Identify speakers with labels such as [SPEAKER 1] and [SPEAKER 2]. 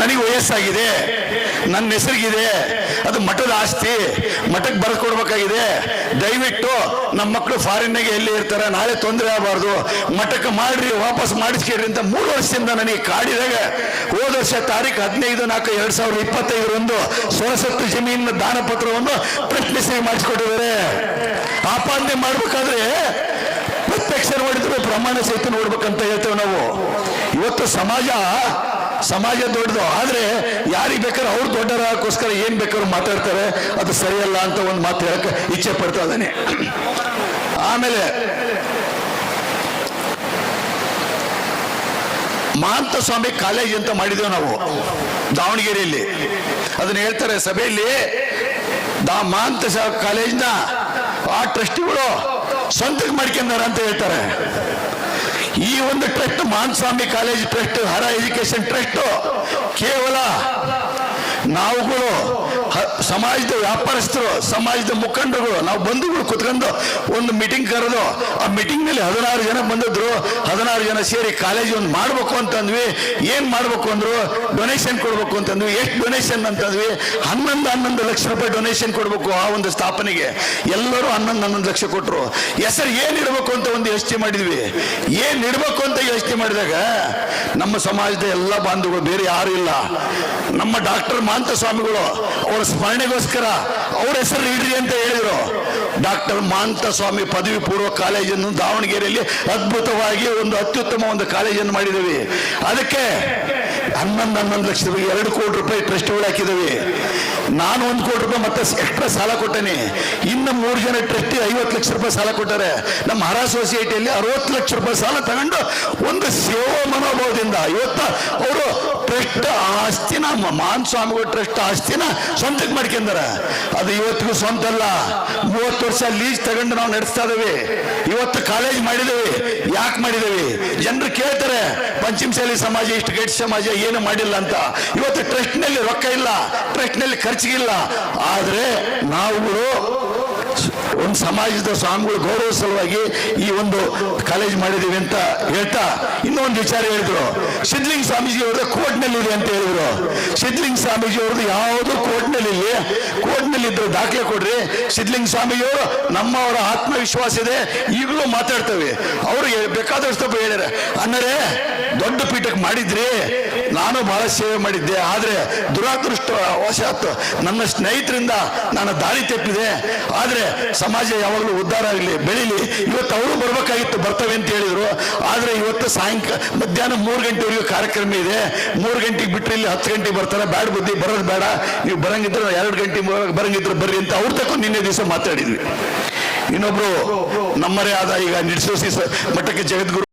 [SPEAKER 1] ನನಗೆ ವಯಸ್ಸಾಗಿದೆ, ನನ್ನ ಹೆಸರಿಗಿದೆ, ಅದು ಮಠದ ಆಸ್ತಿ, ಮಠಕ್ಕೆ ಬರ್ಕೊಡ್ಬೇಕಾಗಿದೆ, ದಯವಿಟ್ಟು ನಮ್ಮ ಮಕ್ಕಳು ಫಾರಿನ್ನಾಗೆ ಎಲ್ಲಿ ಇರ್ತಾರೆ, ನಾಳೆ ತೊಂದರೆ ಆಗಬಾರ್ದು, ಮಠಕ್ಕೆ ಮಾಡ್ರಿ, ವಾಪಸ್ ಮಾಡಿಸ್ಕೇಳ್ರಿ ಅಂತ 3 ವರ್ಷದಿಂದ ನನಗೆ ಕಾಡಿದಾಗ ಹೋದ ವರ್ಷ ತಾರೀಕು 15/4/2025 ಸ್ವಸತ್ತು ಜಮೀನಿನ ದಾನ ಪತ್ರವನ್ನು ಪ್ರಶ್ನಿಸಿ ಮಾಡಿಸ್ಕೊಟ್ಟಿದ್ದಾರೆ. ಆಪಾದನೆ ಮಾಡ್ಬೇಕಾದ್ರೆ ಪ್ರತ್ಯಕ್ಷ ನೋಡಿದ್ರು ಪ್ರಮಾಣ ಸಹಿತ ನೋಡ್ಬೇಕಂತ ಹೇಳ್ತೇವೆ ನಾವು. ಇವತ್ತು ಸಮಾಜ ದೊಡ್ಡದು, ಆದ್ರೆ ಯಾರಿಗೆ ಬೇಕಾದ್ರೆ ಅವ್ರು ದೊಡ್ಡರಾಗೋಸ್ಕರ ಏನ್ ಬೇಕಾದ್ರೂ ಮಾತಾಡ್ತಾರೆ, ಅದು ಸರಿಯಲ್ಲ ಅಂತ ಒಂದು ಮಾತು ಹೇಳಕ್ಕೆ ಇಚ್ಛೆ ಪಡ್ತಾ ಇದ್ದಾನೆ. ಆಮೇಲೆ ಮಹಾಂತ ಸ್ವಾಮಿ ಕಾಲೇಜ್ ಅಂತ ಮಾಡಿದ್ದೇವೆ ನಾವು ದಾವಣಗೆರೆಯಲ್ಲಿ. ಅದನ್ನ ಹೇಳ್ತಾರೆ ಸಭೆಯಲ್ಲಿ, ಮಹಾಂತ ಕಾಲೇಜ್ನ ಆ ಟ್ರಸ್ಟಿಗಳು ಸ್ವಂತಕ್ಕೆ ಮಾಡ್ಕೊಂಡಾರ ಅಂತ ಹೇಳ್ತಾರೆ. ಈ ಒಂದು ಟ್ರಸ್ಟ್ ಮಹಾಂತ ಸ್ವಾಮಿ ಕಾಲೇಜ್ ಟ್ರಸ್ಟ್, ಹರ ಎಜುಕೇಶನ್ ಟ್ರಸ್ಟ್, ಕೇವಲ ನಾವುಗಳು ಸಮಾಜದ ವ್ಯಾಪಾರಸ್ಥರು, ಸಮಾಜದ ಮುಖಂಡರುಗಳು, ನಾವು ಬಂಧುಗಳು ಕುತ್ಕೊಂಡು ಒಂದು ಮೀಟಿಂಗ್ ಕರೆದು, ಆ ಮೀಟಿಂಗ್ ನಲ್ಲಿ 16 ಜನ ಬಂದಿದ್ರು. 16 ಜನ ಸೇರಿ ಕಾಲೇಜ್ ಒಂದು ಮಾಡ್ಬೇಕು ಅಂತಂದ್ವಿ. ಏನ್ ಮಾಡ್ಬೇಕು ಅಂದ್ರು, ಡೊನೇಷನ್ ಕೊಡ್ಬೇಕು ಅಂತಂದ್ವಿ. ಎಷ್ಟು ಡೊನೇಷನ್ ಅಂತಂದ್ವಿ, 11 ಲಕ್ಷ ರೂಪಾಯಿ ಡೊನೇಷನ್ ಕೊಡ್ಬೇಕು ಆ ಒಂದು ಸ್ಥಾಪನೆಗೆ. ಎಲ್ಲರೂ 11 ಲಕ್ಷ ಕೊಟ್ರು. ಹೆಸರು ಏನ್ ಇಡಬೇಕು ಅಂತ ಒಂದು ಯೋಚನೆ ಮಾಡಿದ್ವಿ. ಏನ್ ಇಡಬೇಕು ಅಂತ ಯೋಚನೆ ಮಾಡಿದಾಗ ನಮ್ಮ ಸಮಾಜದ ಎಲ್ಲ ಬಾಂಧವರು, ಬೇರೆ ಯಾರು ಇಲ್ಲ, ನಮ್ಮ ಡಾಕ್ಟರ್ ಮಹಾಂತ ಸ್ವಾಮಿಗಳು, ಅವರ ಸ್ಮರಣೆಗೋಸ್ಕರ ಅವ್ರ ಹೆಸರು ಇಡ್ರಿ ಅಂತ ಹೇಳಿದ್ರು. ಡಾಕ್ಟರ್ ಮಹಾಂತ ಸ್ವಾಮಿ ಪದವಿ ಪೂರ್ವ ಕಾಲೇಜನ್ನು ದಾವಣಗೆರೆಯಲ್ಲಿ ಅದ್ಭುತವಾಗಿ ಒಂದು ಅತ್ಯುತ್ತಮ ಒಂದು ಕಾಲೇಜನ್ನು ಮಾಡಿದ್ದೀವಿ. ಅದಕ್ಕೆ 11 ಲಕ್ಷ ರೂಪಾಯಿ 2 ಕೋಟಿ ರೂಪಾಯಿ ಟ್ರಸ್ಟ್ಗಳು ಹಾಕಿದ್ದೀವಿ. ನಾನು 1 ಕೋಟಿ ರೂಪಾಯಿ ಮತ್ತೆ ಎಕ್ಸ್ಟ್ರಾ ಸಾಲ ಕೊಟ್ಟೇನೆ. ಇನ್ನು 3 ಜನ ಟ್ರಸ್ಟಿ 50 ಲಕ್ಷ ರೂಪಾಯಿ ಸಾಲ ಕೊಟ್ಟಾರೆ. ನಮ್ಮ ಹರ ಸೊಸೈಟಿಯಲ್ಲಿ 60 ಲಕ್ಷ ರೂಪಾಯಿ ಸಾಲ ತಗೊಂಡು ಒಂದು ಸೇವಾ ಮನೋಭಾವದಿಂದ ಇವತ್ತು ಅವರು ಟ್ರಸ್ಟ್ ಆಸ್ತಿನ, ಮಹಾನ್ ಸ್ವಾಮಿಗಳು ಟ್ರಸ್ಟ್ ಆಸ್ತಿನ ಸ್ವಂತಕ್ಕೆ ಮಾಡ್ಕೊಂಡಾರ. ಅದು ಇವತ್ತಿಗೂ ಸ್ವಂತ ಅಲ್ಲ, 30 ವರ್ಷ ಲೀಸ್ ತಗೊಂಡು ನಾವು ನಡೆಸ್ತಾ ಇದ್ದೇವೆ. ಇವತ್ತು ಕಾಲೇಜ್ ಮಾಡಿದ್ದೇವೆ. ಯಾಕೆ ಮಾಡಿದ್ದೇವೆ? ಜನರು ಕೇಳ್ತಾರೆ, ಪಂಚಮಸಾಲಿ ಸಮಾಜ ಇಷ್ಟು ಗಟ್ಟಿ ಸಮಾಜ ಏನು ಮಾಡಿಲ್ಲ ಅಂತ. ಇವತ್ತು ಟ್ರಸ್ಟ್ ನಲ್ಲಿ ರೊಕ್ಕ ಇಲ್ಲ, ಟ್ರಸ್ಟ್ ನಲ್ಲಿ ಖರ್ಚಿಗಿಲ್ಲ, ಆದ್ರೆ ನಾವುಗಳು ಒಂದು ಸಮಾಜದ ಸ್ವಾಮಿಗಳು ಗೌರವ ಸಲುವಾಗಿ ಈ ಒಂದು ಕಾಲೇಜ್ ಮಾಡಿದೀವಿ ಅಂತ ಹೇಳ್ತಾ ಇನ್ನೊಂದು ವಿಚಾರ ಹೇಳಿದ್ರು. ಸಿದ್ಧಲಿಂಗ ಸ್ವಾಮೀಜಿ ಅವ್ರದ್ದು ಕೋರ್ಟ್ನಲ್ಲಿದೆ ಅಂತ ಹೇಳಿದ್ರು. ಸಿದ್ಧಲಿಂಗ ಸ್ವಾಮೀಜಿ ಅವ್ರದ್ದು ಯಾವುದು ಕೋರ್ಟ್ನಲ್ಲಿ ಇದ್ರು ದಾಖಲೆ ಕೊಡ್ರಿ. ಸಿದ್ಧಲಿಂಗ ಸ್ವಾಮಿಜಿಯವರು ನಮ್ಮವರ ಆತ್ಮವಿಶ್ವಾಸ ಇದೆ, ಈಗಲೂ ಮಾತಾಡ್ತೇವೆ. ಅವರು ಬೇಕಾದಷ್ಟು ಹೇಳ್ಯಾರ, ಅನ್ನರೇ ದೊಡ್ಡ ಪೀಠಕ್ಕೆ ಮಾಡಿದ್ರಿ, ನಾನು ಬಹಳ ಸೇವೆ ಮಾಡಿದ್ದೆ, ಆದ್ರೆ ದುರಾದೃಷ್ಟವಶಾತ್ ನನ್ನ ಸ್ನೇಹಿತರಿಂದ ನಾನು ದಾರಿ ತಪ್ಪಿದೆ. ಆದ್ರೆ ಸಮಾಜ ಯಾವಾಗಲೂ ಉದ್ಧಾರ ಆಗಲಿ, ಬೆಳೀಲಿ. ಇವತ್ತು ಅವರು ಬರ್ಬೇಕಾಗಿತ್ತು, ಬರ್ತವೆ ಅಂತ ಹೇಳಿದ್ರು. ಆದ್ರೆ ಇವತ್ತು ಮಧ್ಯಾಹ್ನ 3 ಗಂಟೆವರೆಗೂ ಕಾರ್ಯಕ್ರಮ ಇದೆ. 3 ಗಂಟೆಗೆ ಬಿಟ್ಟರೆ ಇಲ್ಲಿ 10 ಗಂಟೆಗೆ ಬರ್ತಾರೆ. ಬ್ಯಾಡ ಬುದ್ಧಿ, ಬರೋದು ಬೇಡ, ನೀವು ಬರಂಗಿದ್ರೆ 2 ಗಂಟೆ ಬರಂಗಿದ್ರೆ ಬರ್ರಿ ಅಂತ ಅವ್ರ ತಕ್ಕ ನಿನ್ನೆ ದಿವಸ ಮಾತಾಡಿದ್ವಿ. ಇನ್ನೊಬ್ರು ನಮ್ಮರೇ ಆದ ಈಗ ನಿಡ್ಸೋಸಿ ಮಠಕ್ಕೆ ಜಗದ್ಗುರು